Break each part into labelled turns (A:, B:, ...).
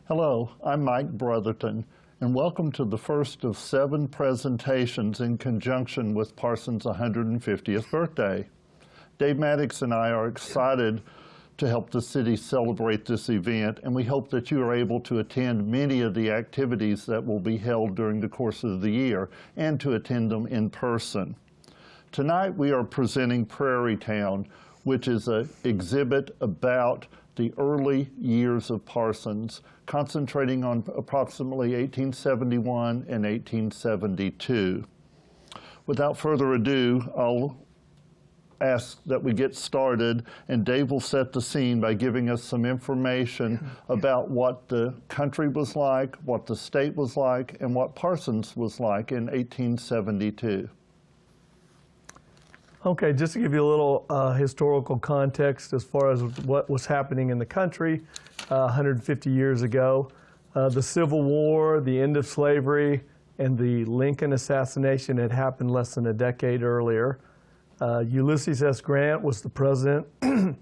A: Hello, I'm Mike Brotherton, and welcome to the first of 7 presentations in conjunction with Parsons' 150th birthday. Dave Maddox and I are excited to help the city celebrate this event, and we hope that you are able to attend many of the activities that will be held during the course of the year and to attend them in person. Tonight we are presenting Prairietown, which is an exhibit about the early years of Parsons, concentrating on approximately 1871 and 1872. Without further ado, I'll ask that we get started, and Dave will set the scene by giving us some information about what the country was like, what the state was like, and what Parsons was like in 1872.
B: Okay, just to give you a little historical context as far as what was happening in the country 150 years ago. The Civil War, the end of slavery, and the Lincoln assassination had happened less than a decade earlier. Ulysses S. Grant was the president. It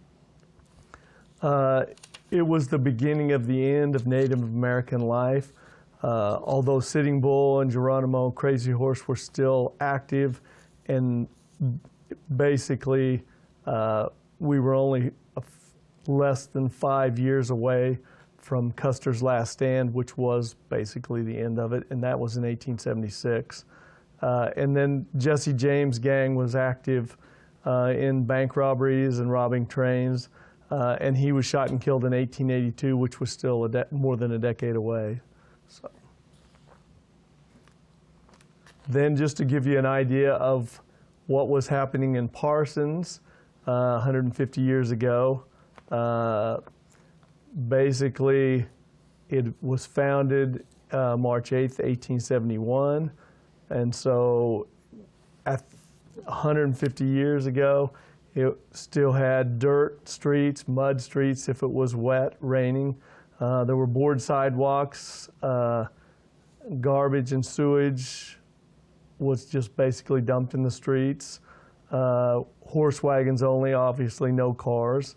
B: was the beginning of the end of Native American life. Although Sitting Bull and Geronimo Crazy Horse were still active, and basically we were only less than 5 years away from Custer's last stand, which was basically the end of it, and that was in 1876. And then Jesse James' gang was active in bank robberies and robbing trains, and he was shot and killed in 1882, which was still more than a decade away. So. Then just to give you an idea of what was happening in Parsons 150 years ago, basically it was founded March 8th, 1871. And so at 150 years ago, it still had dirt streets, mud streets if it was wet, raining. There were board sidewalks, garbage and sewage was just basically dumped in the streets. Horse wagons only, obviously no cars.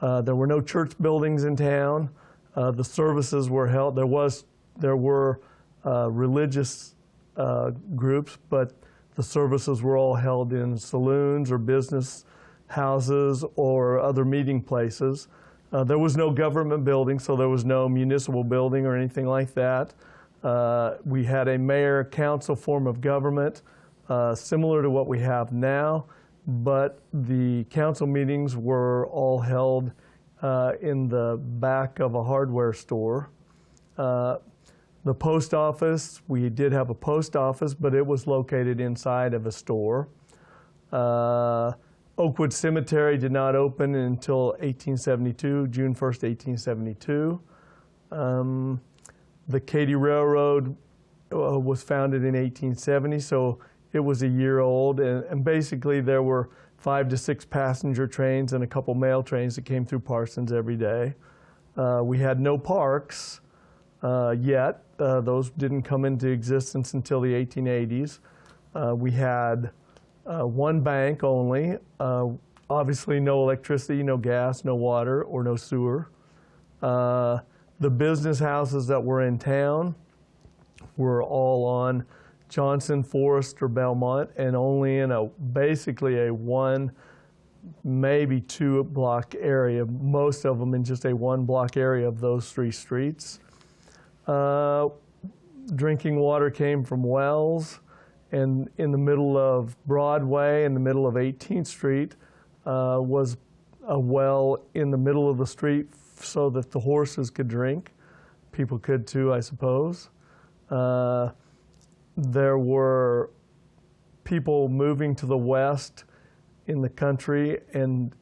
B: There were no church buildings in town. The services were held. There were religious groups, but the services were all held in saloons or business houses or other meeting places. There was no government building, so there was no municipal building or anything like that. We had a mayor-council form of government, similar to what we have now, but the council meetings were all held in the back of a hardware store. The post office, we did have a post office, but it was located inside of a store. Oakwood Cemetery did not open until 1872, June 1st, 1872. The Katy Railroad was founded in 1870, so it was a year old, and basically there were 5 to 6 passenger trains and a couple mail trains that came through Parsons every day. We had no parks yet. Those didn't come into existence until the 1880s. We had one bank only, obviously no electricity, no gas, no water, or no sewer. The business houses that were in town were all on Johnson, Forest, or Belmont, and only in basically a 1, maybe 2 block area, most of them in just a 1 block area of those 3 streets. Drinking water came from wells, and in the middle of Broadway, in the middle of 18th Street, was a well in the middle of the street so that the horses could drink. People could too, I suppose. There were people moving to the west in the country, and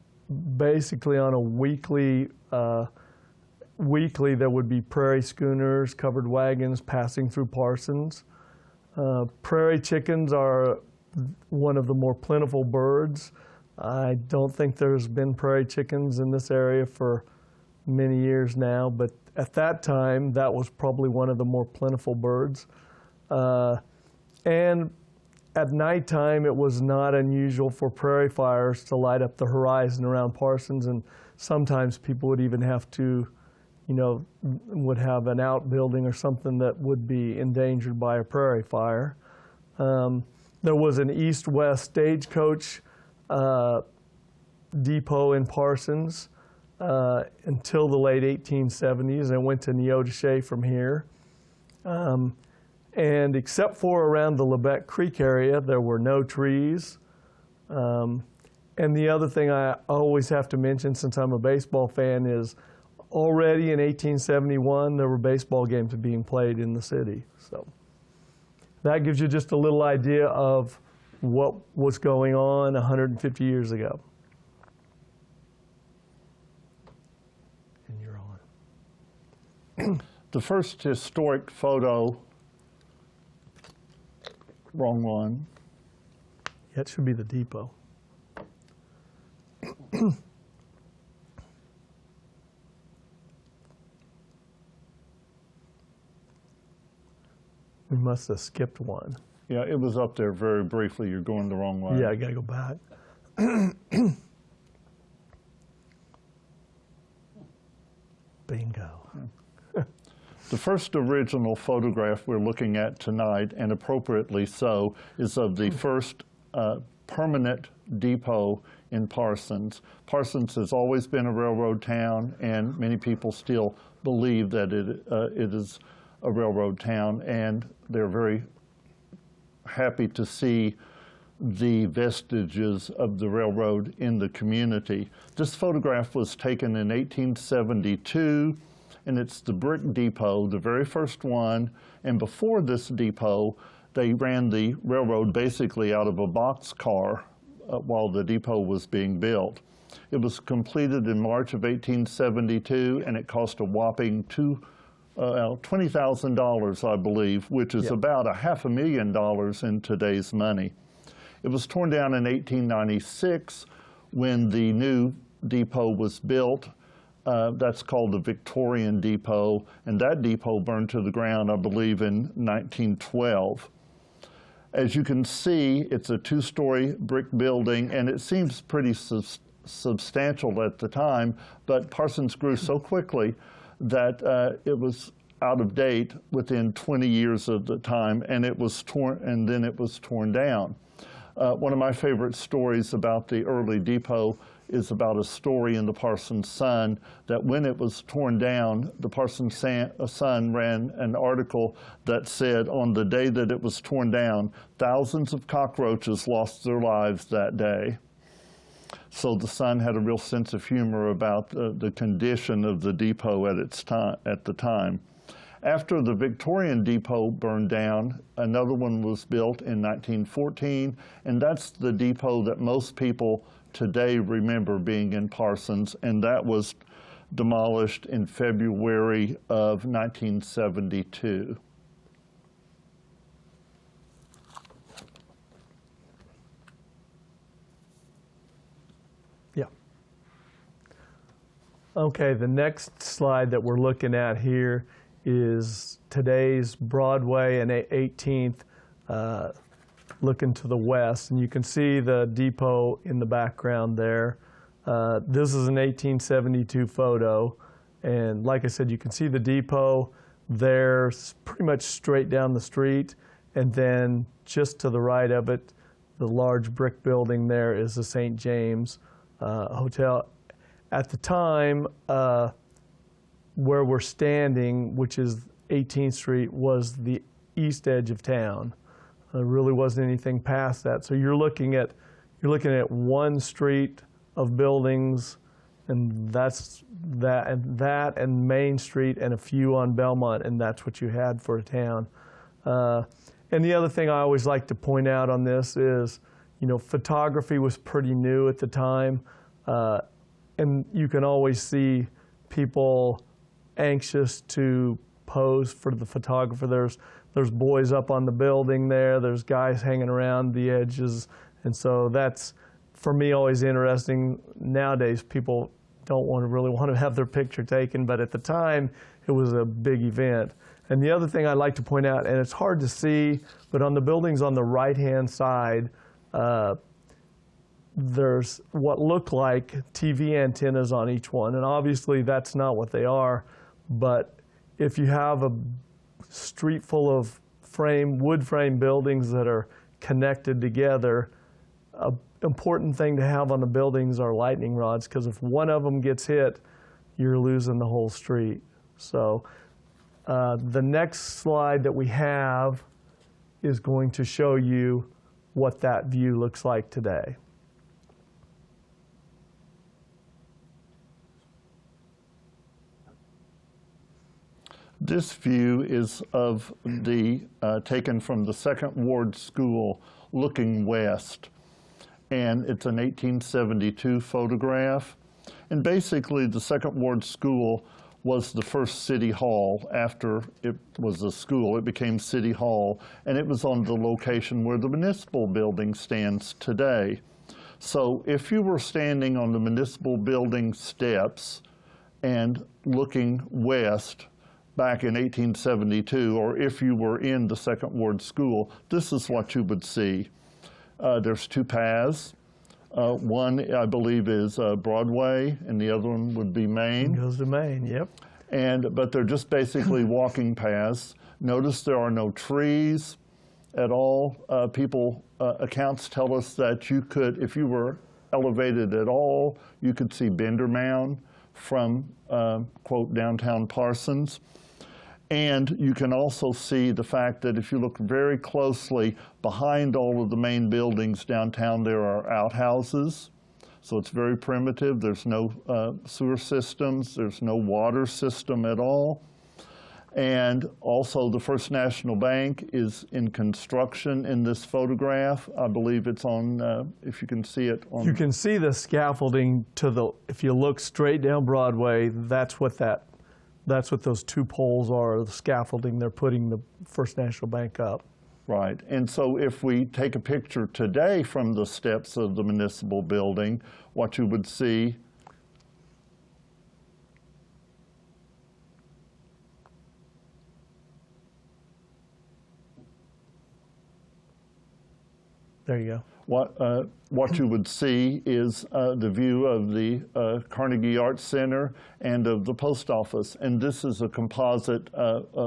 B: basically on a weekly there would be prairie schooners, covered wagons passing through Parsons. Prairie chickens are one of the more plentiful birds. I don't think there's been prairie chickens in this area for many years now, but at that time, that was probably one of the more plentiful birds. And at nighttime, it was not unusual for prairie fires to light up the horizon around Parsons, and sometimes people would even have to, would have an outbuilding or something that would be endangered by a prairie fire. There was an east-west stagecoach depot in Parsons until the late 1870s. I went to Neodesha from here. And except for around the Lebec Creek area, there were no trees. And the other thing I always have to mention, since I'm a baseball fan, is already in 1871, there were baseball games being played in the city. So that gives you just a little idea of what was going on 150 years ago. And you're on.
A: The first historic photo, wrong one.
B: Yeah, it should be the depot. We must have skipped one.
A: Yeah, it was up there very briefly. You're going the wrong way.
B: Yeah, I got to go back. Bingo.
A: The first original photograph we're looking at tonight, and appropriately so, is of the first permanent depot in Parsons. Parsons has always been a railroad town, and many people still believe that it is a railroad town, and they're very happy to see the vestiges of the railroad in the community. This photograph was taken in 1872, and it's the brick depot, the very first one. And before this depot, they ran the railroad basically out of a boxcar while the depot was being built. It was completed in March of 1872, and it cost a whopping $20,000, I believe, which is about $500,000 in today's money. It was torn down in 1896 when the new depot was built. That's called the Victorian Depot, and that depot burned to the ground, I believe, in 1912. As you can see, it's a two-story brick building, and it seems pretty substantial at the time, but Parsons grew so quickly that it was out of date within 20 years of the time, and it was torn, and then it was torn down. One of my favorite stories about the early depot is about a story in the Parsons Sun that when it was torn down, the Parsons Sun ran an article that said on the day that it was torn down, thousands of cockroaches lost their lives that day. So the Sun had a real sense of humor about the condition of the depot at the time. After the Victorian depot burned down, another one was built in 1914, and that's the depot that most people today remember being in Parsons, and that was demolished in February of 1972.
B: Yeah. Okay, the next slide that we're looking at here is today's Broadway and 18th looking to the west, and you can see the depot in the background there. This is an 1872 photo, and like I said, you can see the depot there pretty much straight down the street, and then just to the right of it, the large brick building there is the St. James Hotel. At the time, where we're standing, which is 18th Street, was the east edge of town. There really wasn't anything past that. So you're looking at one street of buildings, and that's that and Main Street and a few on Belmont, and that's what you had for a town. And the other thing I always like to point out on this is, photography was pretty new at the time, and you can always see people anxious to pose for the photographer. There's boys up on the building there. There's guys hanging around the edges. And so that's, for me, always interesting. Nowadays, people don't really want to have their picture taken, but at the time, it was a big event. And the other thing I'd like to point out, and it's hard to see, but on the buildings on the right-hand side, there's what look like TV antennas on each one. And obviously, that's not what they are. But if you have a street full of wood frame buildings that are connected together, an important thing to have on the buildings are lightning rods, because if one of them gets hit, you're losing the whole street. So the next slide that we have is going to show you what that view looks like today.
A: This view is of taken from the Second Ward School looking west. And it's an 1872 photograph. And basically the Second Ward School was the first city hall. After it was a school, it became City Hall, and it was on the location where the municipal building stands today. So if you were standing on the municipal building steps and looking west back in 1872, or if you were in the Second Ward School, this is what you would see. There's two paths. One, I believe, is Broadway, and the other one would be Main.
B: It goes to Main, yep.
A: But they're just basically walking paths. Notice there are no trees at all. Accounts tell us that you could, if you were elevated at all, you could see Bender Mound from, quote, downtown Parsons. And you can also see the fact that if you look very closely, behind all of the main buildings downtown, there are outhouses. So it's very primitive. There's no sewer systems. There's no water system at all. And also the First National Bank is in construction in this photograph. I believe it's on, if you can see it.
B: You can see the scaffolding if you look straight down Broadway, that's what those two poles are, the scaffolding they're putting the First National Bank up.
A: Right, and so if we take a picture today from the steps of the municipal building, what you would see
B: there you go.
A: What you would see is the view of the Carnegie Arts Center and of the post office. And this is a composite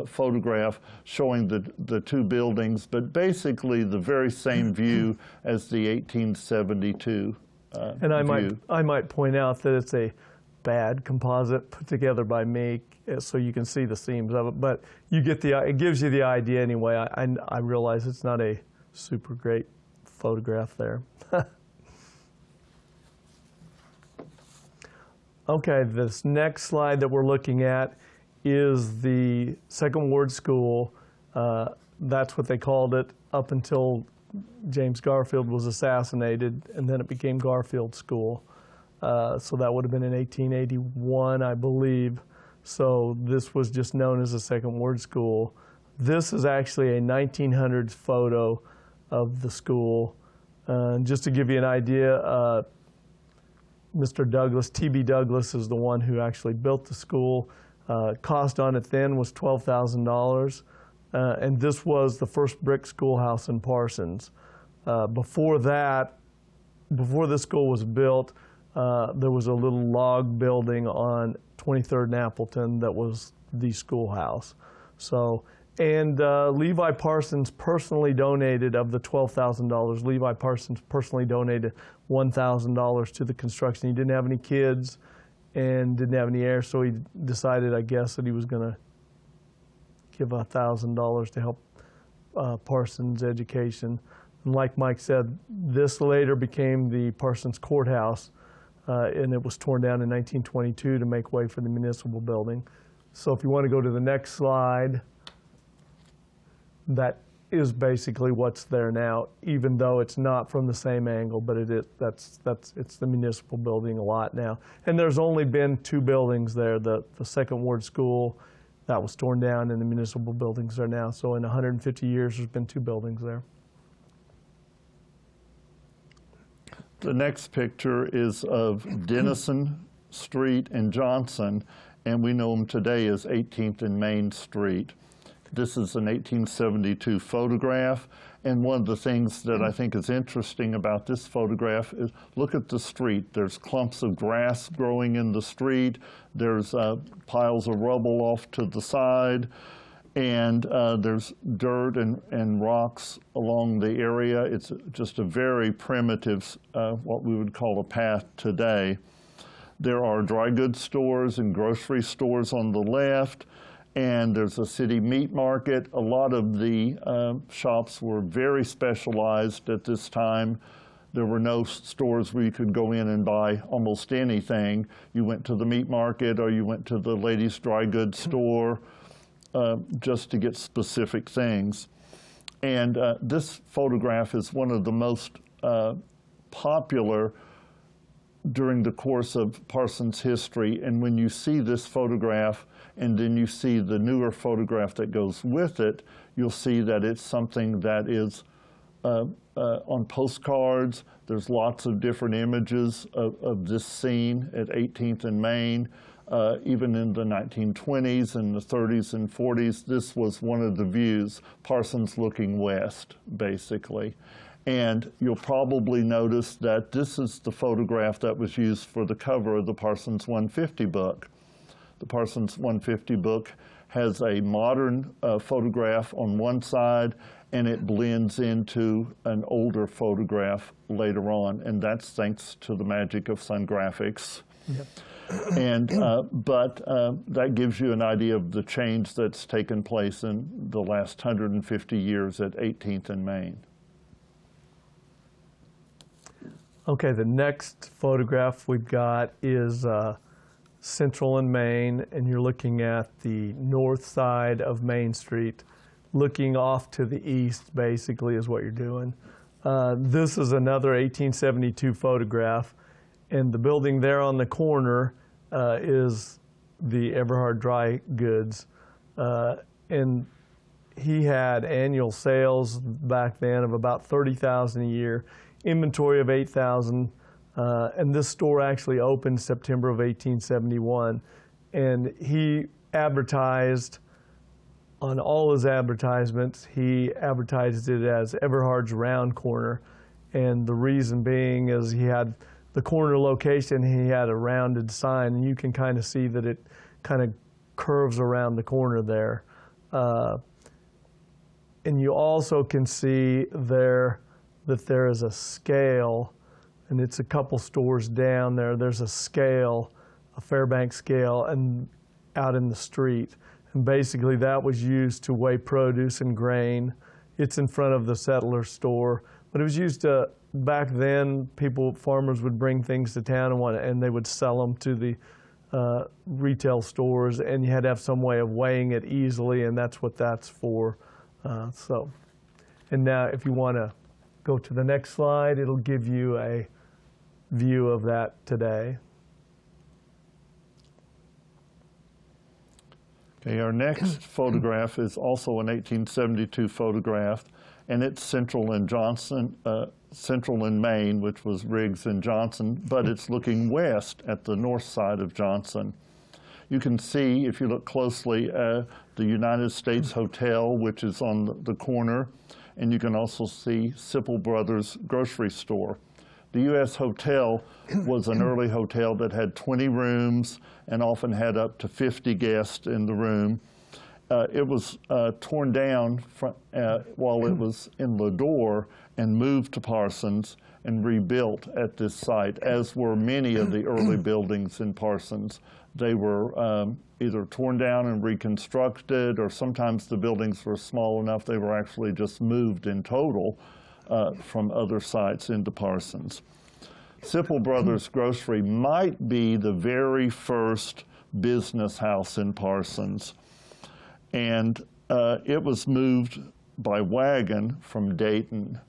A: photograph showing the two buildings, but basically the very same view as the 1872
B: And
A: view.
B: I might point out that it's a bad composite put together by me, so you can see the seams of it. But it gives you the idea anyway. I realize it's not a super great photograph there. Okay, this next slide that we're looking at is the Second Ward School. That's what they called it up until James Garfield was assassinated, and then it became Garfield School. So that would have been in 1881, I believe. So this was just known as the Second Ward School. This is actually a 1900s photo of the school. Just to give you an idea, Mr. Douglas, T.B. Douglas, is the one who actually built the school. Cost on it then was $12,000. And this was the first brick schoolhouse in Parsons. Before this school was built, there was a little log building on 23rd and Appleton that was the schoolhouse. And Levi Parsons personally donated, of the $12,000, Levi Parsons personally donated $1,000 to the construction. He didn't have any kids and didn't have any heirs, so he decided, I guess, that he was going to give $1,000 to help Parsons' education. And like Mike said, this later became the Parsons Courthouse, and it was torn down in 1922 to make way for the municipal building. So if you want to go to the next slide, that is basically what's there now, even though it's not from the same angle, but it's the municipal building a lot now. And there's only been two buildings there, the Second Ward School, that was torn down, and the municipal buildings are now. So in 150 years, there's been two buildings there.
A: The next picture is of Denison Street and Johnson, and we know them today as 18th and Main Street. This is an 1872 photograph, And one of the things that I think is interesting about this photograph is look at the street. There's clumps of grass growing in the street. There's piles of rubble off to the side. And there's dirt and rocks along the area. It's just a very primitive, what we would call a path today. There are dry goods stores and grocery stores on the left, and there's a city meat market. A lot of the shops were very specialized at this time. There were no stores where you could go in and buy almost anything. You went to the meat market or you went to the ladies' dry goods store just to get specific things. And this photograph is one of the most popular during the course of Parsons' history. And when you see this photograph and then you see the newer photograph that goes with it, you'll see that it's something that is on postcards. There's lots of different images of this scene at 18th and Main. Even in the 1920s and the 30s and 40s, this was one of the views, Parsons looking west, basically. And you'll probably notice that this is the photograph that was used for the cover of the Parsons 150 book. The Parsons 150 book has a modern photograph on one side, and it blends into an older photograph later on, and that's thanks to the magic of Sun Graphics. Yep. And but that gives you an idea of the change that's taken place in the last 150 years at 18th and Main.
B: Okay, the next photograph we've got is Central and Main, and you're looking at the north side of Main Street, looking off to the east, basically, is what you're doing. This is another 1872 photograph, and the building there on the corner is the Everhard Dry Goods. And he had annual sales back then of about $30,000 a year, inventory of $8,000, and this store actually opened September of 1871. And he advertised, on all his advertisements, he advertised it as Everhard's Round Corner. And the reason being is he had the corner location, he had a rounded sign, and you can kind of see that it kind of curves around the corner there. And you also can see there that there is a scale, and it's a couple stores down there. There's a scale, a Fairbanks scale, and out in the street. And basically that was used to weigh produce and grain. It's in front of the settler store, but it was used to, back then, farmers would bring things to town and they would sell them to the retail stores, and you had to have some way of weighing it easily, and that's what that's for. And now if you want to go to the next slide, it'll give you a view of that today.
A: Okay, our next photograph is also an 1872 photograph, and it's Central and Main, which was Riggs and Johnson, but it's looking west at the north side of Johnson. You can see, if you look closely, the United States Hotel, which is on the corner, and you can also see Sipple Brothers Grocery Store. The U.S. Hotel was an early hotel that had 20 rooms and often had up to 50 guests in the room. It was torn down while it was in Ladore and moved to Parsons and rebuilt at this site, as were many of the early buildings in Parsons. They were either torn down and reconstructed, or sometimes the buildings were small enough they were actually just moved in total from other sites into Parsons. Sipple Brothers Grocery might be the very first business house in Parsons. And it was moved by wagon from Dayton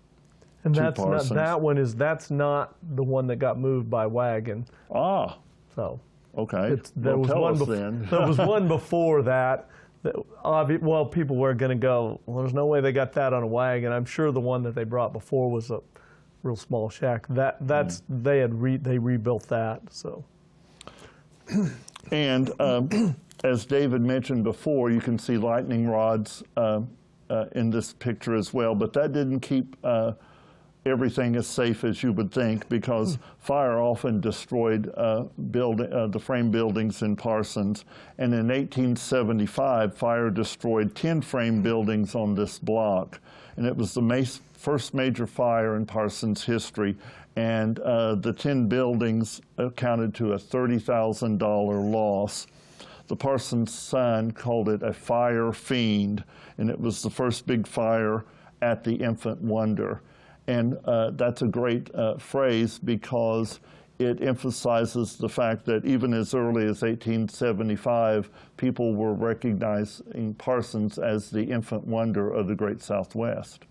B: and
A: to
B: that's
A: Parsons.
B: That's not the one that got moved by wagon.
A: Ah.
B: So.
A: Okay.
B: There was one before that. Well, people were going to go, well, there's no way they got that on a wagon. I'm sure the one that they brought before was a real small shack. They rebuilt that. So.
A: And as David mentioned before, you can see lightning rods in this picture as well, but that didn't keep everything as safe as you would think, because fire often destroyed the frame buildings in Parsons. And in 1875, fire destroyed 10 frame buildings on this block. And it was the first major fire in Parsons history. And the 10 buildings accounted to a $30,000 loss. The Parsons Sun called it a fire fiend, and it was the first big fire at the Infant Wonder. And that's a great phrase, because it emphasizes the fact that even as early as 1875, people were recognizing Parsons as the infant wonder of the Great Southwest.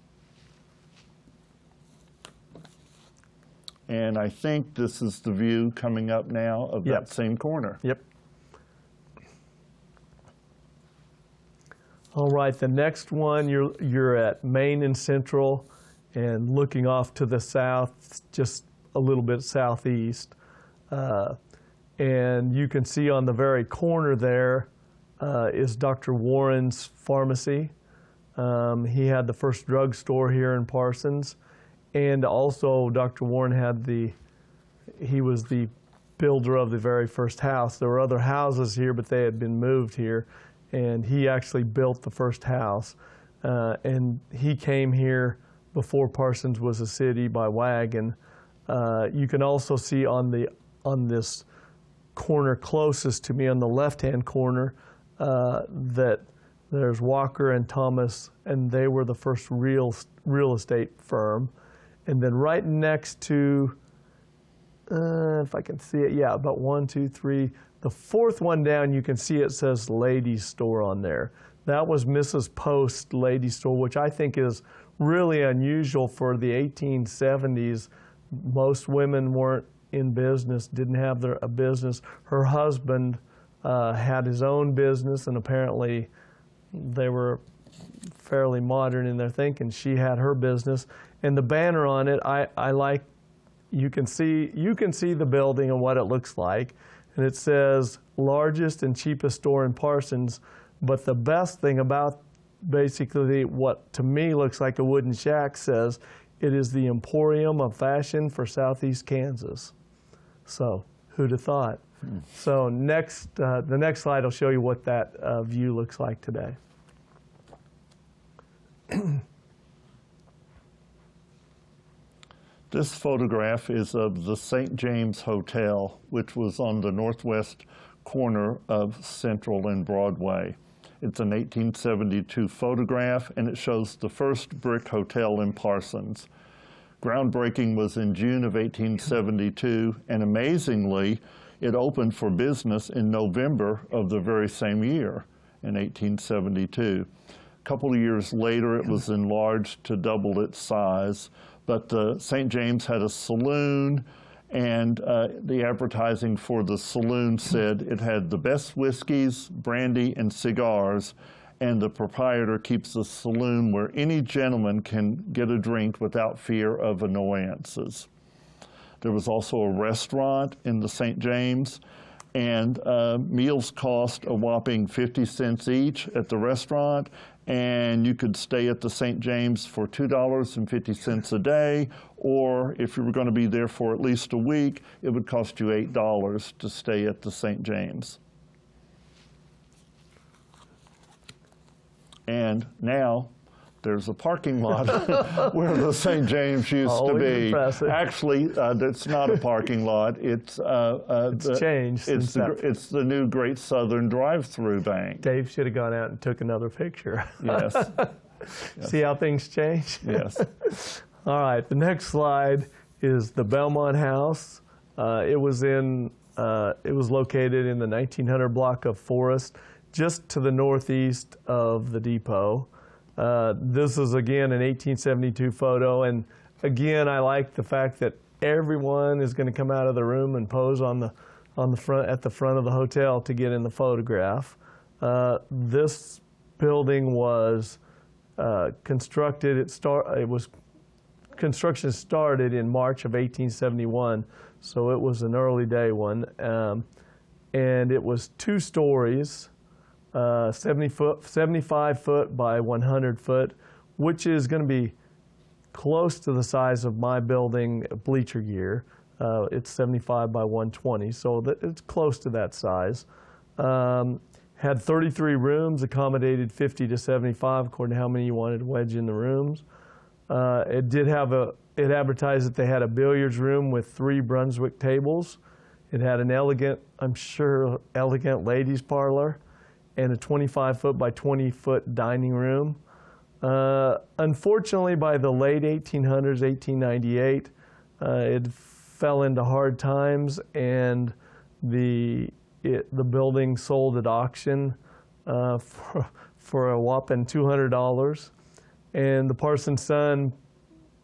A: And I think this is the view coming up now of that same corner.
B: Yep. All right, the next one, you're at Main and Central, and looking off to the south, just a little bit southeast. And you can see on the very corner there is Dr. Warren's pharmacy. He had the first drugstore here in Parsons. And also Dr. Warren he was the builder of the very first house. There were other houses here, but they had been moved here. And he actually built the first house. And he came here before Parsons was a city by wagon. You can also see on this corner closest to me, on the left-hand corner, that there's Walker and Thomas, and they were the first real estate firm. And then right next to, if I can see it, yeah, about 1, 2, 3. The fourth one down, you can see it says Ladies Store on there. That was Mrs. Post's Ladies Store, which I think is really unusual for the 1870s. Most women weren't in business, didn't have a business. Her husband had his own business, and apparently they were fairly modern in their thinking. She had her business, and the banner on it, I like. You can see the building and what it looks like, and it says largest and cheapest store in Parsons. But the best thing about basically what to me looks like a wooden shack says, it is the emporium of fashion for Southeast Kansas. So who'd have thought? So the next slide will show you what that view looks like today.
A: This photograph is of the St. James Hotel, which was on the northwest corner of Central and Broadway. It's an 1872 photograph, and it shows the first brick hotel in Parsons. Groundbreaking was in June of 1872, and amazingly, it opened for business in November of the very same year, in 1872. A couple of years later, it was enlarged to double its size, but the St. James had a saloon, and the advertising for the saloon said it had the best whiskeys, brandy, and cigars, and the proprietor keeps a saloon where any gentleman can get a drink without fear of annoyances. There was also a restaurant in the St. James, and meals cost a whopping 50 cents each at the restaurant, and you could stay at the St. James for $2.50 a day, or if you were going to be there for at least a week, it would cost you $8 to stay at the St. James. And now there's a parking lot where the St. James used to be.
B: Impressive.
A: Actually, that's not a parking lot. It's
B: changed.
A: It's the new Great Southern drive-through bank.
B: Dave should have gone out and took another picture.
A: Yes.
B: See how things change?
A: Yes.
B: All right. The next slide is the Belmont House. It was located in the 1900 block of Forest, just to the northeast of the depot. This is again an 1872 photo, and again I like the fact that everyone is going to come out of the room and pose at the front of the hotel to get in the photograph. This building was constructed. Construction started in March of 1871, so it was an early day one, and it was 2 stories. 75 foot by 100 foot, which is going to be close to the size of my building, Bleacher Gear. It's 75 by 120, so it's close to that size. Had 33 rooms, accommodated 50 to 75, according to how many you wanted to wedge in the rooms. It advertised that they had a billiards room with 3 Brunswick tables. It had an elegant, I'm sure, elegant ladies' parlor and a 25 foot by 20 foot dining room. Unfortunately, by the late 1800s, 1898, it fell into hard times, and the building sold at auction for a whopping $200. And the Parsons Sun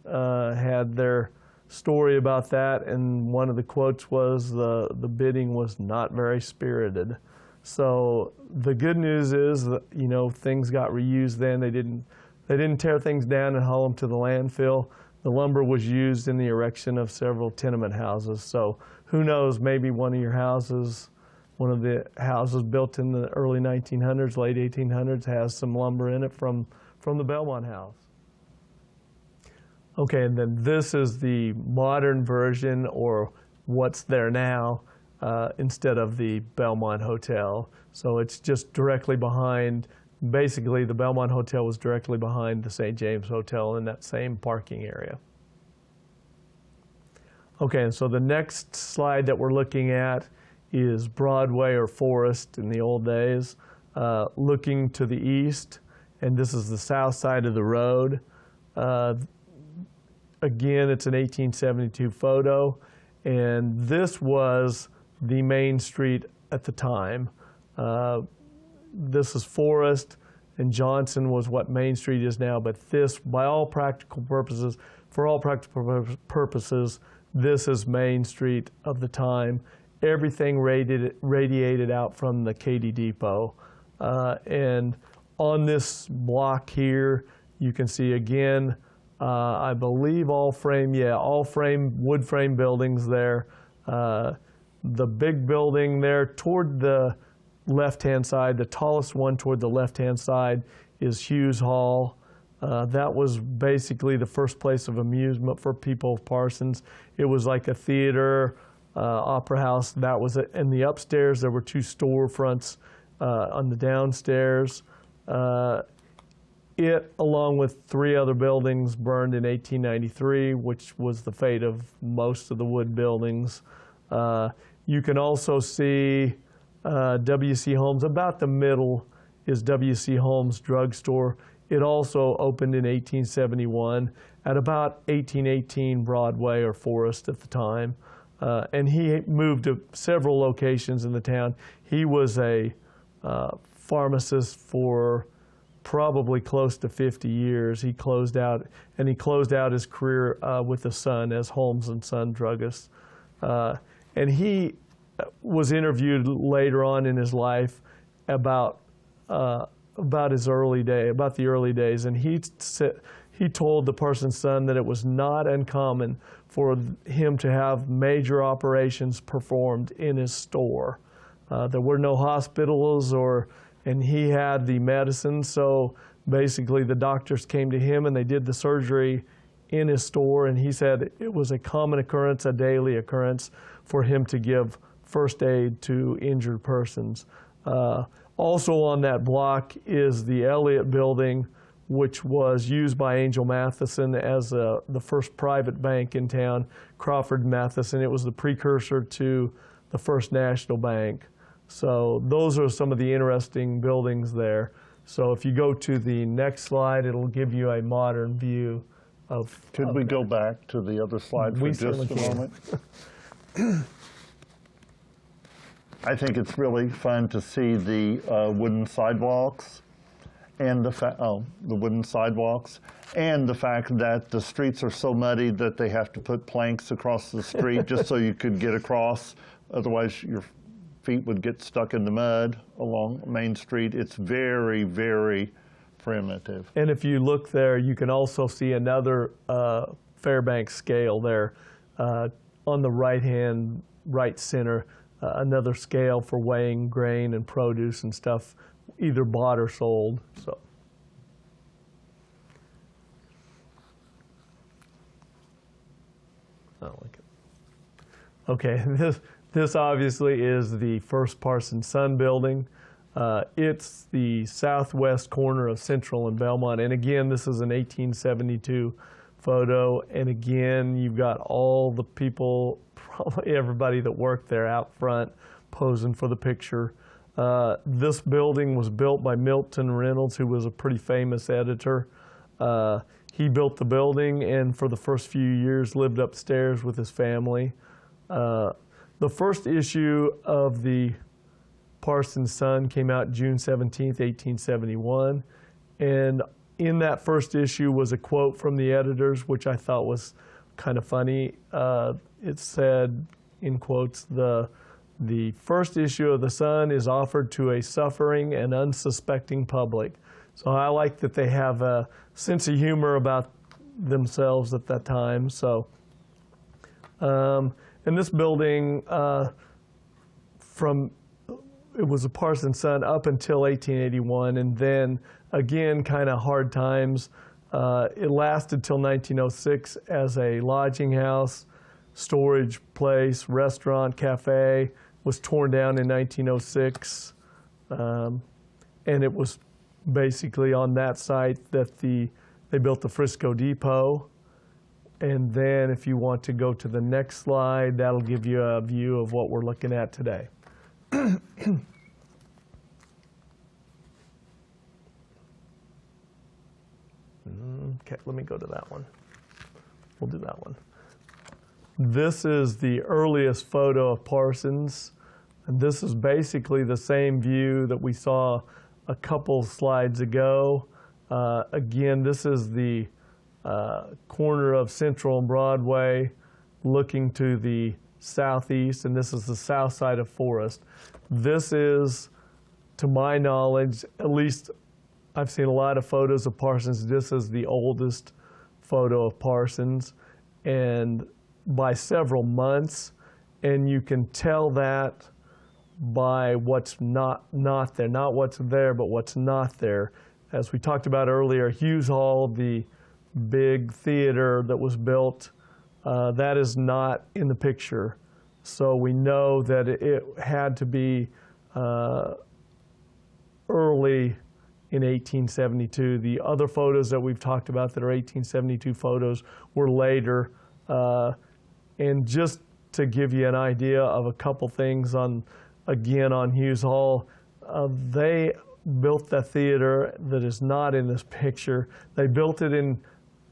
B: had their story about that, and one of the quotes was the bidding was not very spirited. So the good news is that, you know, things got reused then. They didn't tear things down and haul them to the landfill. The lumber was used in the erection of several tenement houses. So who knows, maybe one of your houses, one of the houses built in the early 1900s, late 1800s, has some lumber in it from the Belmont house. Okay, and then this is the modern version, or what's there now, instead of the Belmont Hotel. So it's just directly behind, basically the Belmont Hotel was directly behind the St. James Hotel in that same parking area. Okay, and so the next slide that we're looking at is Broadway or Forest in the old days, looking to the east, and this is the south side of the road. Again, it's an 1872 photo, and this was the main street at the time. This is Forest, and Johnson was what Main Street is now, but this, by all practical purposes, for all practical purposes, this is Main Street of the time. Everything radiated out from the Katy Depot. And on this block here, you can see again, I believe all wood frame buildings there. The big building there toward the left-hand side, the tallest one toward the left-hand side is Hughes Hall. That was basically the first place of amusement for people of Parsons. It was like a theater, opera house. That was it. In the upstairs, there were 2 storefronts on the downstairs. It, along with 3 other buildings, burned in 1893, which was the fate of most of the wood buildings. You can also see W.C. Holmes. About the middle is W.C. Holmes Drugstore. It also opened in 1871 at about 1818 Broadway or Forest at the time. And he moved to several locations in the town. He was a pharmacist for probably close to 50 years. He closed out his career with the Sun as Holmes and Son druggist. And he was interviewed later on in his life about the early days, and he told the Parsons Sun that it was not uncommon for him to have major operations performed in his store. There were no hospitals, and he had the medicine, so basically the doctors came to him and they did the surgery in his store, and he said it was a common occurrence, a daily occurrence, for him to give first aid to injured persons. Also on that block is the Elliott Building, which was used by Angel Matheson as the first private bank in town, Crawford Matheson. It was the precursor to the First National Bank. So those are some of the interesting buildings there. So if you go to the next slide, it'll give you a modern view of.
A: Could we go back to the other slide for just a moment? I think it's really fun to see the wooden sidewalks and the wooden sidewalks, and the fact that the streets are so muddy that they have to put planks across the street just so you could get across. Otherwise, your feet would get stuck in the mud along Main Street. It's very, very primitive.
B: And if you look there, you can also see another Fairbanks scale there on the right center. Another scale for weighing grain and produce and stuff either bought or sold. So. I don't like it. Okay, this obviously is the first Parsons Sun building. It's the southwest corner of Central and Belmont. And again, this is an 1872 photo. And again, you've got all the people, probably everybody that worked there out front posing for the picture. This building was built by Milton Reynolds, who was a pretty famous editor. He built the building and for the first few years lived upstairs with his family. The first issue of the Parsons Sun came out June 17th, 1871. And in that first issue was a quote from the editors, which I thought was kind of funny. It said, in quotes, the first issue of the Sun is offered to a suffering and unsuspecting public. So I like that they have a sense of humor about themselves at that time. So, and this building, it was a Parsons Sun up until 1881, and then again, kind of hard times. It lasted till 1906 as a lodging house, storage place, restaurant, cafe. Was torn down in 1906, and it was basically on that site that they built the Frisco Depot. And then if you want to go to the next slide, that'll give you a view of what we're looking at today. Okay, let me go to that one. We'll do that one. This is the earliest photo of Parsons, and this is basically the same view that we saw a couple slides ago. Again, this is the corner of Central and Broadway looking to the southeast, and this is the south side of Forest. This is, to my knowledge, at least I've seen a lot of photos of Parsons. This is the oldest photo of Parsons, and by several months, and you can tell that by what's not there, not what's there, but what's not there. As we talked about earlier, Hughes Hall, the big theater that was built, that is not in the picture. So we know that it had to be early in 1872. The other photos that we've talked about that are 1872 photos were later. And just to give you an idea of a couple things on Hughes Hall, they built that theater that is not in this picture. They built it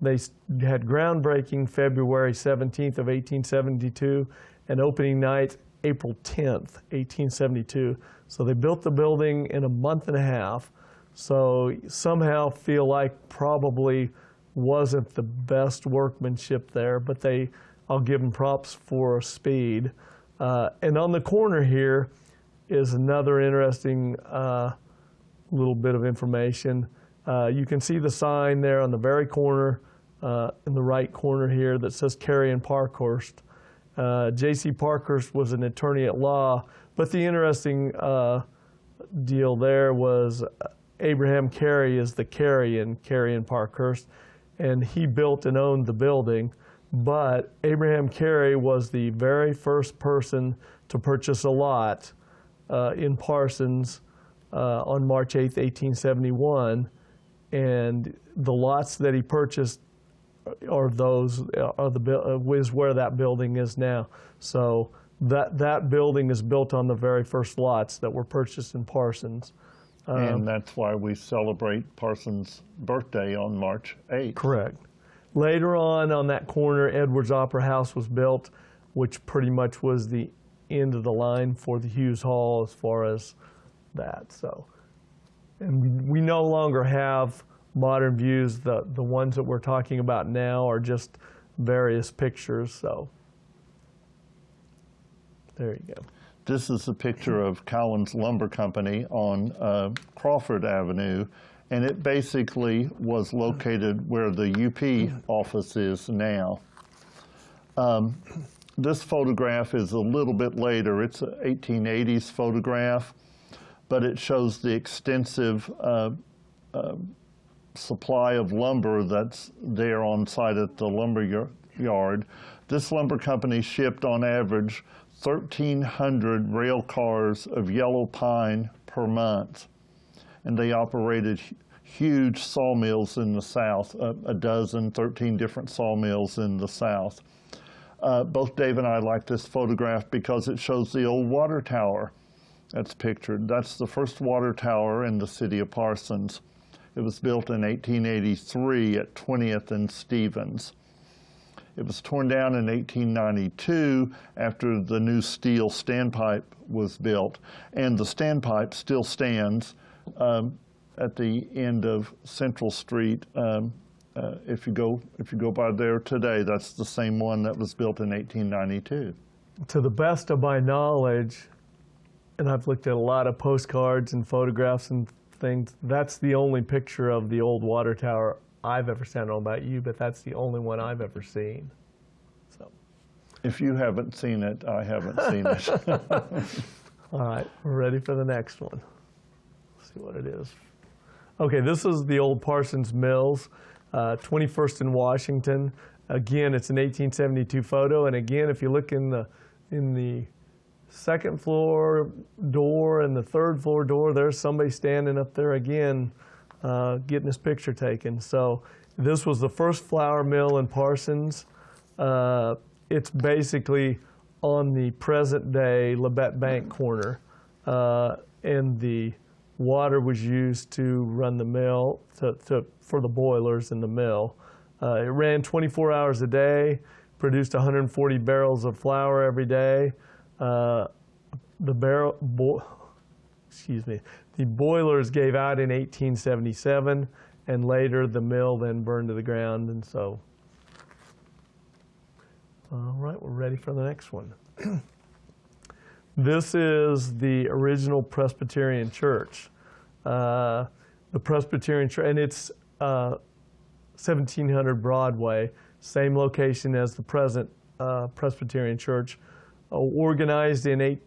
B: they had groundbreaking February 17th of 1872 and opening night April 10th, 1872. So they built the building in a month and a half. So somehow feel like probably wasn't the best workmanship there, but I'll give them props for speed. And on the corner here is another interesting little bit of information. You can see the sign there on the very corner, in the right corner here, that says Carey and Parkhurst. J.C. Parkhurst was an attorney at law, but the interesting deal there was Abraham Carey is the Carey and Parkhurst, and he built and owned the building. But Abraham Carey was the very first person to purchase a lot in Parsons on March 8th, 1871, and the lots that he purchased is where that building is now. So that building is built on the very first lots that were purchased in Parsons.
A: And that's why we celebrate Parsons' birthday on March 8th.
B: Correct. Later on that corner, Edwards Opera House was built, which pretty much was the end of the line for the Hughes Hall as far as that. So, and we no longer have modern views. The ones that we're talking about now are just various pictures. So, there you go.
A: This is a picture of Cowan's Lumber Company on Crawford Avenue, and it basically was located where the UP office is now. This photograph is a little bit later. It's an 1880s photograph. but it shows the extensive supply of lumber that's there on site at the lumber yard. This lumber company shipped on average 1,300 rail cars of yellow pine per month, and they operated huge sawmills in the South, 13 different sawmills in the South. Both Dave and I like this photograph because it shows the old water tower that's pictured. That's the first water tower in the city of Parsons. It was built in 1883 at 20th and Stevens. It was torn down in 1892 after the new steel standpipe was built, and the standpipe still stands at the end of Central Street. If you go by there today, that's the same one that was built in 1892.
B: To the best of my knowledge, and I've looked at a lot of postcards and photographs and things, that's the only picture of the old water tower I've ever seen. I don't know about you, but that's the only one I've ever seen. So,
A: if you haven't seen it, I haven't seen it.
B: All right, we're ready for the next one. Let's see what it is. Okay, this is the old Parsons Mills, 21st and Washington. Again, it's an 1872 photo, and again, if you look in the second floor door and the third floor door, there's somebody standing up there again, getting his picture taken. So this was the first flour mill in Parsons. It's basically on the present-day Labette Bank corner, and the water was used to run the mill, for the boilers in the mill. It ran 24 hours a day, produced 140 barrels of flour every day. The boilers gave out in 1877, and later the mill then burned to the ground, and so. All right, we're ready for the next one. This is the original Presbyterian church. The Presbyterian church, and it's 1700 Broadway, same location as the present Presbyterian church. The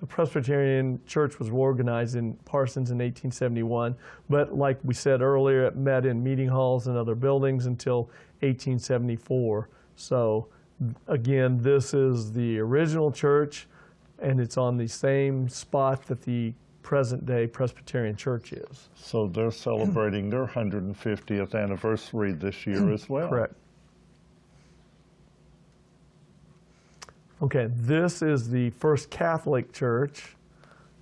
B: Presbyterian church was organized in Parsons in 1871, but like we said earlier, it met in meeting halls and other buildings until 1874. So again, this is the original church, and it's on the same spot that the present-day Presbyterian church is.
A: So they're celebrating their 150th anniversary this year as well.
B: Correct. Okay, this is the First Catholic Church,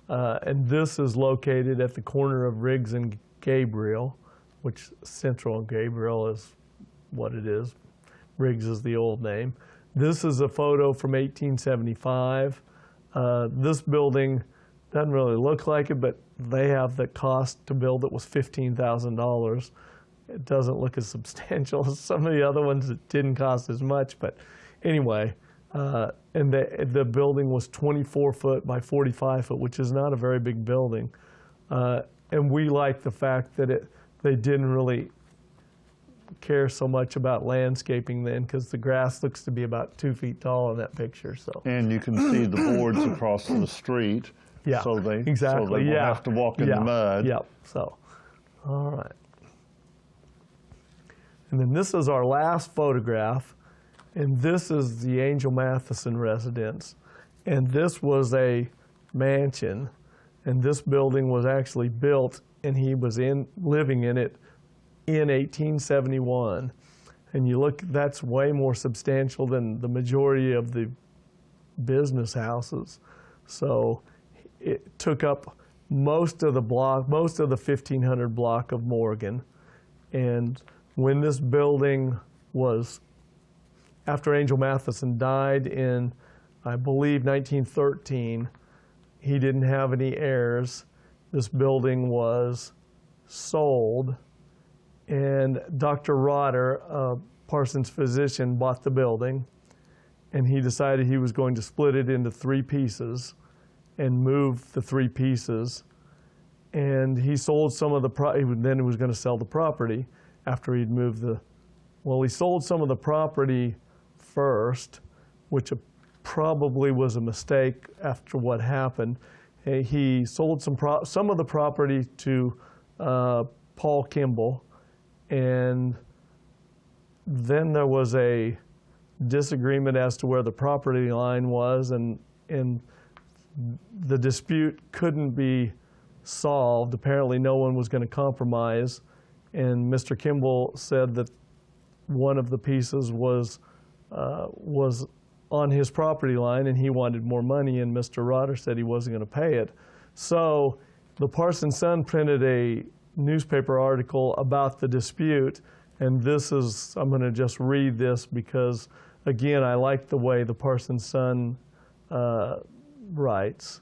B: and this is located at the corner of Riggs and Gabriel, which Central Gabriel is what it is. Riggs is the old name. This is a photo from 1875. This building doesn't really look like it, but they have the cost to build it was $15,000. It doesn't look as substantial as some of the other ones that didn't cost as much, but anyway. And the building was 24 foot by 45 foot, which is not a very big building. And we like the fact that they didn't really care so much about landscaping then, because the grass looks to be about 2 feet tall in that picture. So.
A: And you can see the boards across the street.
B: Yeah,
A: so they
B: exactly.
A: won't have to walk in the mud.
B: Yep. So, all right. And then this is our last photograph. And this is the Angel Matheson residence. And this was a mansion. And this building was actually built, and he was living in it in 1871. And you look, that's way more substantial than the majority of the business houses. So it took up most of the 1500 block of Morgan. And when this building was, after Angel Matheson died in, I believe, 1913, he didn't have any heirs. This building was sold, and Dr. Rotter, a Parsons physician, bought the building, and he decided he was going to split it into 3 pieces and move the 3 pieces. And he sold some of the then he was going to sell the property after he'd moved he sold some of the property first, which probably was a mistake after what happened. He sold some of the property to Paul Kimball, and then there was a disagreement as to where the property line was, and the dispute couldn't be solved. Apparently no one was going to compromise, and Mr. Kimball said that one of the pieces was on his property line and he wanted more money, and Mr. Rotter said he wasn't going to pay it. So the Parsons Sun printed a newspaper article about the dispute, and I'm going to just read this because, again, I like the way the Parsons Sun writes.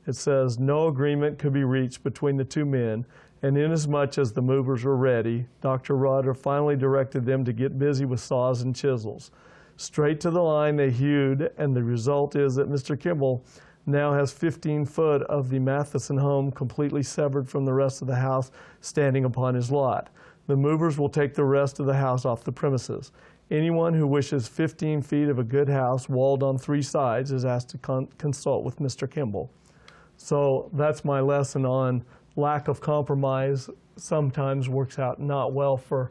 B: It says, "No agreement could be reached between the two men, and inasmuch as the movers were ready, Dr. Rotter finally directed them to get busy with saws and chisels. Straight to the line they hewed, and the result is that Mr. Kimball now has 15 foot of the Matheson home completely severed from the rest of the house standing upon his lot. The movers will take the rest of the house off the premises. Anyone who wishes 15 feet of a good house walled on 3 sides is asked to consult with Mr. Kimball." So that's my lesson on lack of compromise sometimes works out not well for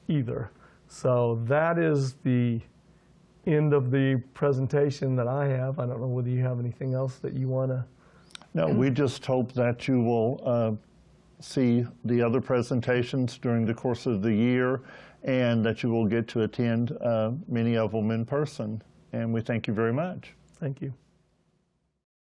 B: either. So that is the end of the presentation that I have. I don't know whether you have anything else that you want to.
A: No, we just hope that you will see the other presentations during the course of the year, and that you will get to attend many of them in person. And we thank you very much.
B: Thank you.